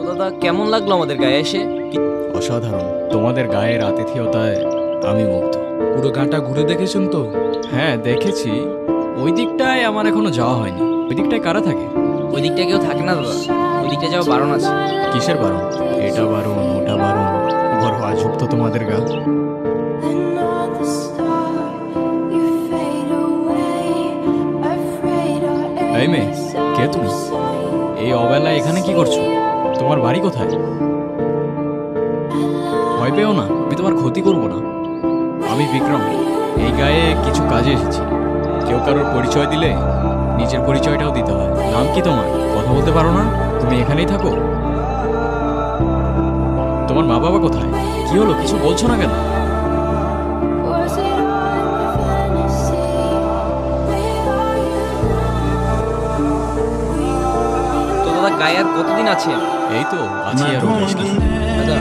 দাদা কেমন লাগলো আমাদের গায়ে এসে? অসাধারণ। তোমাদের গায়ের আতিথেয়তায় আমি মুগ্ধ। পুরো গাঁটা ঘুরে দেখেছেন তো? হ্যাঁ দেখেছি। ওই দিকটায় আমার এখনো যাওয়া হয়নি। ওই দিকটায় কারা থাকে? ওই দিকটা কেউ থাকে না দাদা, ওই দিকটা যাওয়া বারণ আছে। কিসের বারণ? এটা বারণ ওটা বারণ, বড় আজব তো তোমাদের গা। এই মেয়ে, কে তুমি? এই অবেলায় এখানে কি করছো? তোমার বাড়ি কোথায়? ভয় পেও না, আমি তোমার ক্ষতি করবো না। আমি বিক্রম, এই গায়ে কিছু কাজে এসেছি। কেউ কারোর পরিচয় দিলে নিজের পরিচয়টাও দিতে হয়। নাম কি তোমার? কথা বলতে পারো না? তুমি এখানেই থাকো? তোমার মা বাবা কোথায়? কি হলো, কিছু বলছো না কেন? তো দাদা গায়ে আর কতদিন আছে? এই তো আছি আরো বেশ কিছু। দাদা,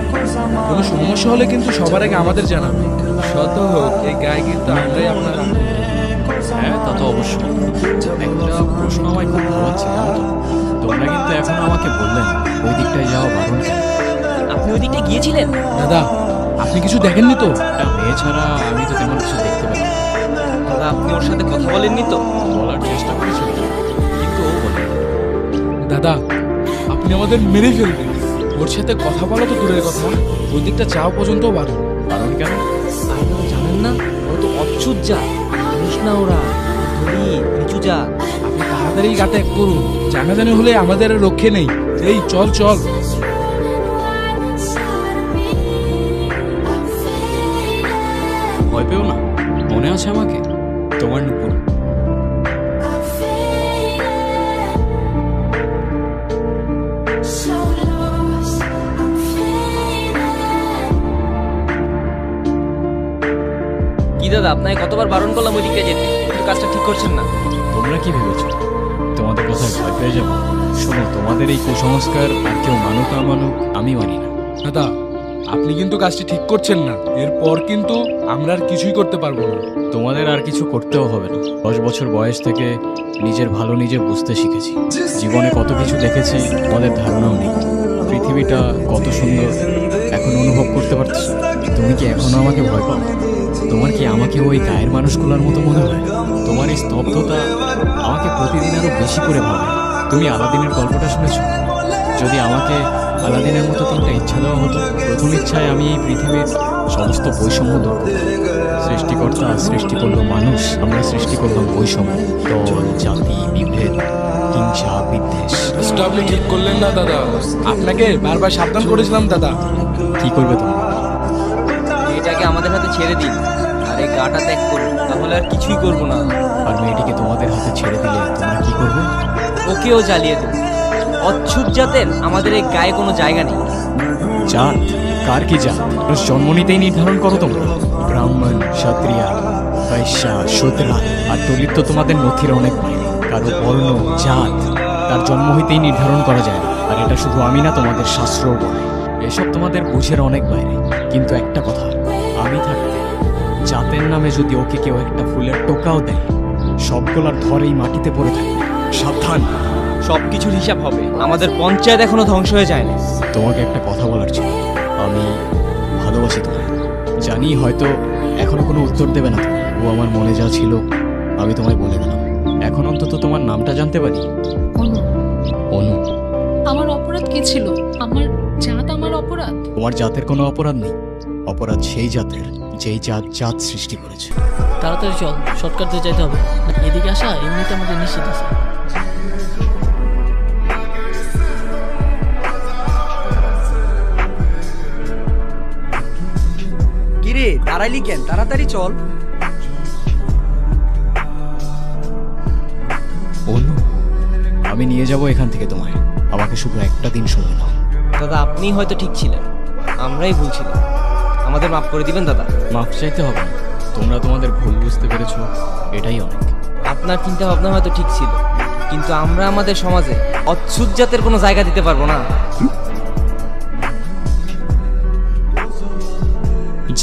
কোনো সমস্যা হলে কিন্তু সবার আগে আমাদের জানাবে। শত হোক, এই গায়ে কিন্তু আমরাই আপনার। হ্যাঁ তা তো অবশ্যই। একটা প্রশ্ন আমায় খুব ভাবাচ্ছে জানো তো। তোমরা কিন্তু এখন আমাকে বললেন ওই দিকটায় যাওয়া বারণ কেন? আপনি ওই দিকটা গিয়েছিলেন? দাদা, আপনি কিছু দেখেননি তো? একটা মেয়ে ছাড়া আমি তো তেমন কিছু দেখতে পেলাম না। দাদা আপনি ওর সাথে কথা বলেননি তো? বলার চেষ্টা করেছিলাম কিন্তু ও বলে। দাদা, আপনি আমাদের মেরে ফেলবেন। ওর সাথে কথা বলা তো দূরের কথা, ওই দিকটা যাওয়া পর্যন্ত বারণ। বারণ কেন? আপনারা জানেন না, ওরা তো অচ্ছুত যা মানুষ না, ওরা নিচু যা। আপনি তাড়াতাড়ি গা ত্যাগ করুন, জানাজানি হলে আমাদের আর রক্ষে নেই। এই চল চল। ভয় পেও না, মনে আছে আমাকে? তোমার নুপুর। কি দাদা আপনাকে কতবার বারণ করলাম ওই দিকটা যেতে, কিন্তু কাজটা ঠিক করছেন না। তোমরা কি ভেবেছো তোমাদের কথায় ভয় পেয়ে যাবো? শোনো, তোমাদের এই কুসংস্কার আর কেউ মানুক না মানুক আমি মানি না। দাদা, আপনি কিন্তু কাজটি ঠিক করছেন না। এরপর কিন্তু আমরা আর কিছুই করতে পারবো না। তোমাদের আর কিছু করতেও হবে না। 10 বছর বয়স থেকে নিজের ভালো নিজে বুঝতে শিখেছি। জীবনে কত কিছু দেখেছি তোমাদের ধারণাও নেই। পৃথিবীটা কত সুন্দর এখন অনুভব করতে পারছো। তুমি কি এখনো আমাকে ভয় পাও? তোমার কি আমাকে ওই গায়ের মানুষগুলোর মতো মনে হয়? তোমার এই স্তব্ধতা আমাকে প্রতিদিন আরো বেশি করে ভাবে। তুমি আলাদিনের গল্পটা শুনেছো? যদি আমাকে আলাদিনের মতো 3টা ইচ্ছা দেওয়া হতো, প্রথম ইচ্ছায় আমি এই পৃথিবীর সমস্ত বৈষম্য দূর করব। সৃষ্টিকর্তা সৃষ্টি করলো মানুষ, আমরা সৃষ্টি করলাম বৈষম্য, দল জাতি বিভেদ হিংসা বিদ্বেষ। কাজটা আপনি ঠিক করলেন না দাদা, আপনাকে বারবার সাবধান করেছিলাম দাদা। কি করবে তুমি? এটাকে আমাদের হাতে ছেড়ে দিন আর এই গাটা ত্যাগ করুন, তাহলে আর কিছুই করবো না। আর মেয়েটিকে তোমাদের হাতে ছেড়ে দিলে তোমরা কি করবে? ওকেও জ্বালিয়ে দেব। অচ্ছুত জাতের আমাদের এই গায়ে কোনো জায়গা নেই। জাত? কার কি জাত? জন্ম নিতেই নির্ধারণ করো তোমরা। ব্রাহ্মণ ক্ষত্রিয়া বৈশ্যা শূদ্রা আর দলিত তো তোমাদের নথির অনেক বাইরে। কারো বর্ণ জাত তার জন্ম হইতেই নির্ধারণ করা যায় না। আর এটা শুধু আমি না, তোমাদের শাস্ত্রও বলে। এসব তোমাদের বুঝের অনেক বাইরে। কিন্তু একটা কথা, আমি থাকতে জাতের নামে যদি ওকে কেউ একটা ফুলের টোকাও দেয়, সবগুলার ধরেই মাটিতে পড়ে থাকবে। সাবধান। সবকিছুর হিসাব হবে। আমাদের পঞ্চায়েত এখনো ধ্বংস হয়ে যায় না। তোমাকে একটা কথা বলার ছিল। আমি ভালোবাসি তোমায়। জানি হয়তো এখনো কোনো উত্তর দেবে না তুমি। ও আমার মনে যা ছিল আমি তোমায় বলে দিলাম। এখন অন্তত তোমার নামটা জানতে পারি? অনু। অনু? আমার অপরাধ কি ছিল? আমার জাত আমার অপরাধ? তোমার জাতের কোনো অপরাধ নেই। অপরাধ সেই জাতের যেই জাত জাত সৃষ্টি করেছে। তাড়াতাড়ি চল, শর্টকাট দিয়ে যেতে হবে। এদিকে আসা এমনিতে আমাদের নিশ্চিত আছে। কিরে দাঁড়াইলি কেন? তাড়াতাড়ি চল। অনু, আমি নিয়ে যাব এখান থেকে তোমায়। আমাকে শুধু একটা দিন সময় দাও। দাদা আপনি হয়তো ঠিক ছিলেন, আমরাই ভুল ছিলাম। আমাদের মাফ করে দিবেন দাদা। মাফ চাইতে হবে না। তোমরা তোমাদের ভুল বুঝতে পেরেছো, এটাই অনেক। আপনার চিন্তা ভাবনা হয়তো ঠিক ছিল, কিন্তু আমরা আমাদের সমাজে অচ্ছুত জাতের কোনো জায়গা দিতে পারবো না।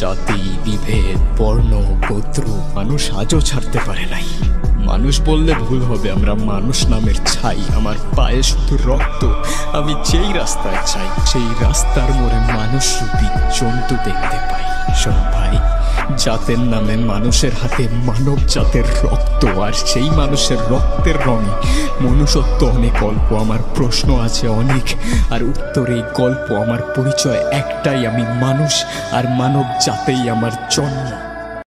জাতি বিভেদ বর্ণ গোত্র মানুষ আজও ছাড়তে পারে নাই। মানুষ বললে ভুল হবে, আমরা মানুষ নামের ছাই। আমার পায়ে শুধু রক্ত। আমি যেই রাস্তায় চাই সেই রাস্তার মোড়ে মানুষরূপী জন্তু দেখতে পাই। শোন ভাই, জাতের নামে মানুষের হাতে মানব জাতের রক্ত, আর সেই মানুষের রক্তের রঙে মনুষ্যত্ব অনেক অল্প। আমার প্রশ্ন আছে অনেক, আর উত্তর এই গল্প। আমার পরিচয় একটাই, আমি মানুষ, আর মানব জাতেই আমার জন্ম।